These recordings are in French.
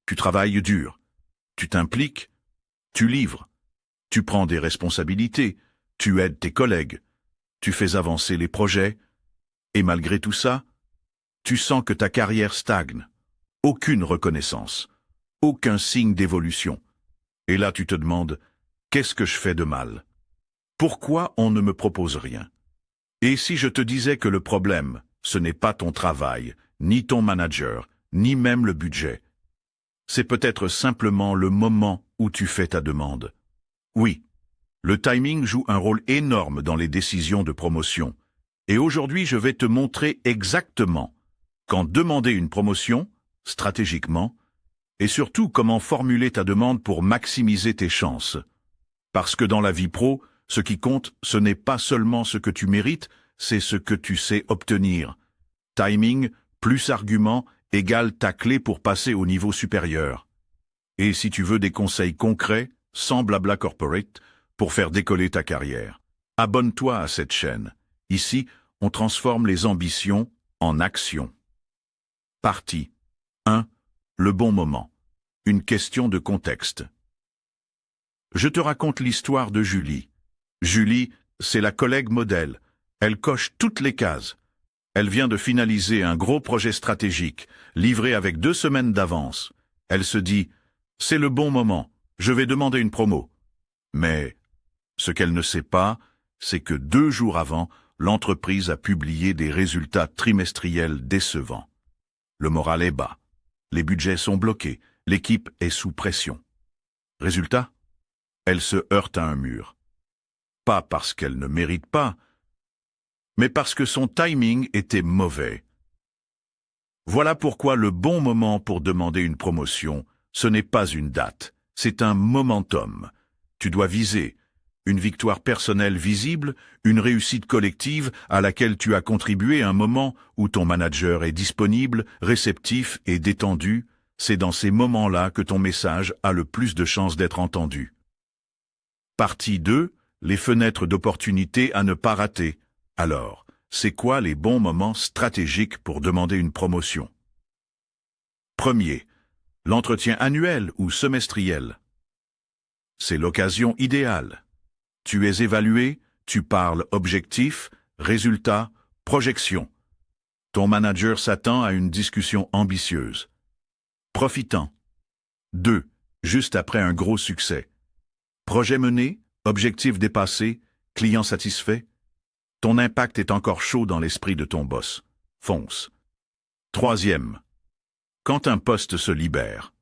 Tu travailles dur. Tu t'impliques. Tu livres. Tu prends des responsabilités. Tu aides tes collègues. Tu fais avancer les projets. Et malgré tout ça, tu sens que ta carrière stagne. Aucune reconnaissance. Aucun signe d'évolution. Et là, tu te demandes, qu'est-ce que je fais de mal? Pourquoi on ne me propose rien? Et si je te disais que le problème, ce n'est pas ton travail, ni ton manager, ni même le budget. C'est peut-être simplement le moment où tu fais ta demande. Oui, le timing joue un rôle énorme dans les décisions de promotion. Et aujourd'hui, je vais te montrer exactement quand demander une promotion, stratégiquement, et surtout comment formuler ta demande pour maximiser tes chances. Parce que dans la vie pro, ce qui compte, ce n'est pas seulement ce que tu mérites, c'est ce que tu sais obtenir. Timing, plus argument, égale ta clé pour passer au niveau supérieur. Et si tu veux des conseils concrets, sans blabla corporate, pour faire décoller ta carrière, abonne-toi à cette chaîne. Ici, on transforme les ambitions en action. Partie 1. Le bon moment. Une question de contexte. Je te raconte l'histoire de Julie. Julie, c'est la collègue modèle. Elle coche toutes les cases. Elle vient de finaliser un gros projet stratégique, livré avec 2 semaines d'avance. Elle se dit, c'est le bon moment, je vais demander une promo. Mais ce qu'elle ne sait pas, c'est que 2 jours avant, l'entreprise a publié des résultats trimestriels décevants. Le moral est bas, les budgets sont bloqués, l'équipe est sous pression. Résultat, elle se heurte à un mur. Pas parce qu'elle ne mérite pas, mais parce que son timing était mauvais. Voilà pourquoi le bon moment pour demander une promotion, ce n'est pas une date, c'est un momentum. Tu dois viser une victoire personnelle visible, une réussite collective à laquelle tu as contribué, un moment où ton manager est disponible, réceptif et détendu. C'est dans ces moments-là que ton message a le plus de chances d'être entendu. Partie 2. Les fenêtres d'opportunité à ne pas rater. Alors, c'est quoi les bons moments stratégiques pour demander une promotion? Premier, l'entretien annuel ou semestriel. C'est l'occasion idéale. Tu es évalué, tu parles objectif, résultat, projection. Ton manager s'attend à une discussion ambitieuse. Profitant. 2. Juste après un gros succès. Projet mené, objectif dépassé, client satisfait. Ton impact est encore chaud dans l'esprit de ton boss. Fonce. Troisième. Quand un poste se libère.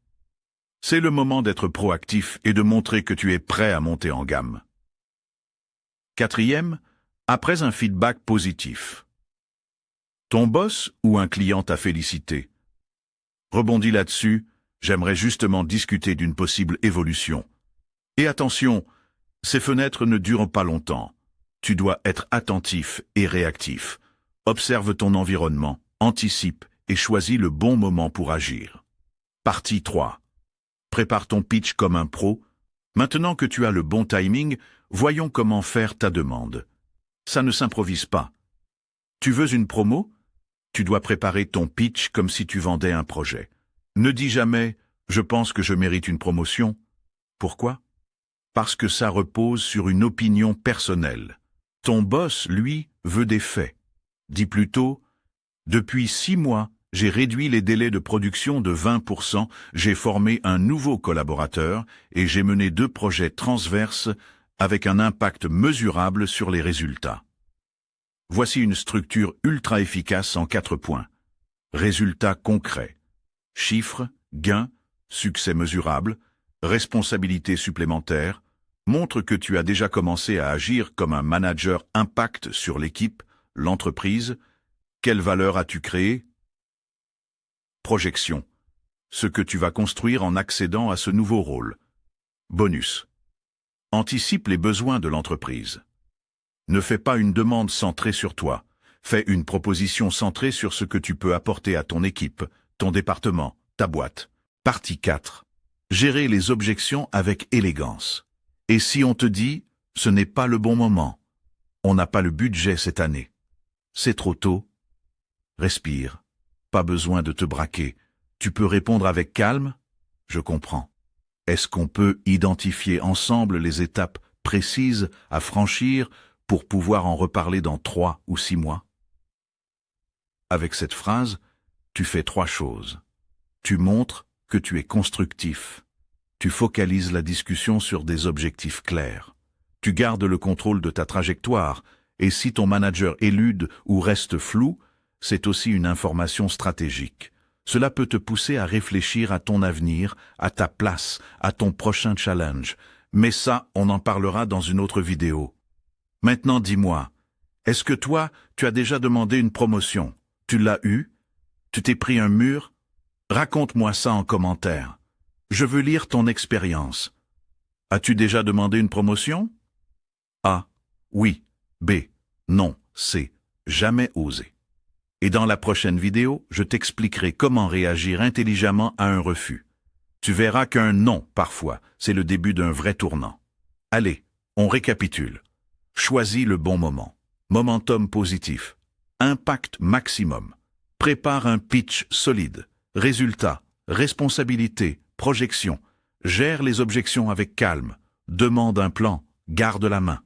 C'est le moment d'être proactif et de montrer que tu es prêt à monter en gamme. Quatrième. Après un feedback positif. Ton boss ou un client t'a félicité. Rebondis là-dessus, j'aimerais justement discuter d'une possible évolution. Et attention, ces fenêtres ne durent pas longtemps. Tu dois être attentif et réactif. Observe ton environnement, anticipe et choisis le bon moment pour agir. Partie 3. Prépare ton pitch comme un pro. Maintenant que tu as le bon timing, voyons comment faire ta demande. Ça ne s'improvise pas. Tu veux une promo? Tu dois préparer ton pitch comme si tu vendais un projet. Ne dis jamais « je pense que je mérite une promotion ». Pourquoi? Parce que ça repose sur une opinion personnelle. Ton boss, lui, veut des faits. Dis plutôt « depuis 6 mois, j'ai réduit les délais de production de 20%, j'ai formé un nouveau collaborateur et j'ai mené 2 projets transverses avec un impact mesurable sur les résultats. » Voici une structure ultra efficace en 4 points. Résultats concrets. Chiffres, gains, succès mesurable, responsabilité supplémentaire. Montre que tu as déjà commencé à agir comme un manager impact sur l'équipe, l'entreprise. Quelle valeur as-tu créée? Projection. Ce que tu vas construire en accédant à ce nouveau rôle. Bonus. Anticipe les besoins de l'entreprise. Ne fais pas une demande centrée sur toi. Fais une proposition centrée sur ce que tu peux apporter à ton équipe, ton département, ta boîte. Partie 4. Gérer les objections avec élégance. Et si on te dit « ce n'est pas le bon moment, on n'a pas le budget cette année, c'est trop tôt », respire. Pas besoin de te braquer. Tu peux répondre avec calme. Je comprends. Est-ce qu'on peut identifier ensemble les étapes précises à franchir pour pouvoir en reparler dans 3 ou 6 mois? Avec cette phrase, tu fais 3 choses. Tu montres que tu es constructif. Tu focalises la discussion sur des objectifs clairs. Tu gardes le contrôle de ta trajectoire, et si ton manager élude ou reste flou, c'est aussi une information stratégique. Cela peut te pousser à réfléchir à ton avenir, à ta place, à ton prochain challenge. Mais ça, on en parlera dans une autre vidéo. Maintenant, dis-moi, est-ce que toi, tu as déjà demandé une promotion? Tu l'as eue? Tu t'es pris un mur? Raconte-moi ça en commentaire. Je veux lire ton expérience. As-tu déjà demandé une promotion? A. Oui. B. Non. C. Jamais osé. Et dans la prochaine vidéo, je t'expliquerai comment réagir intelligemment à un refus. Tu verras qu'un non, parfois, c'est le début d'un vrai tournant. Allez, on récapitule. Choisis le bon moment. Momentum positif. Impact maximum. Prépare un pitch solide. Résultat, responsabilité, projection. Gère les objections avec calme. Demande un plan. Garde la main.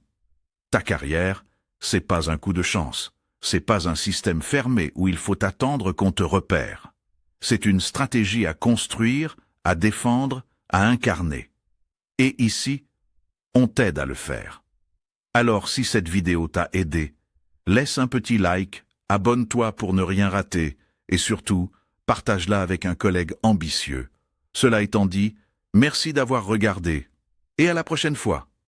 Ta carrière, c'est pas un coup de chance. C'est pas un système fermé où il faut attendre qu'on te repère. C'est une stratégie à construire, à défendre, à incarner. Et ici, on t'aide à le faire. Alors si cette vidéo t'a aidé, laisse un petit like, abonne-toi pour ne rien rater, et surtout, partage-la avec un collègue ambitieux. Cela étant dit, merci d'avoir regardé, et à la prochaine fois.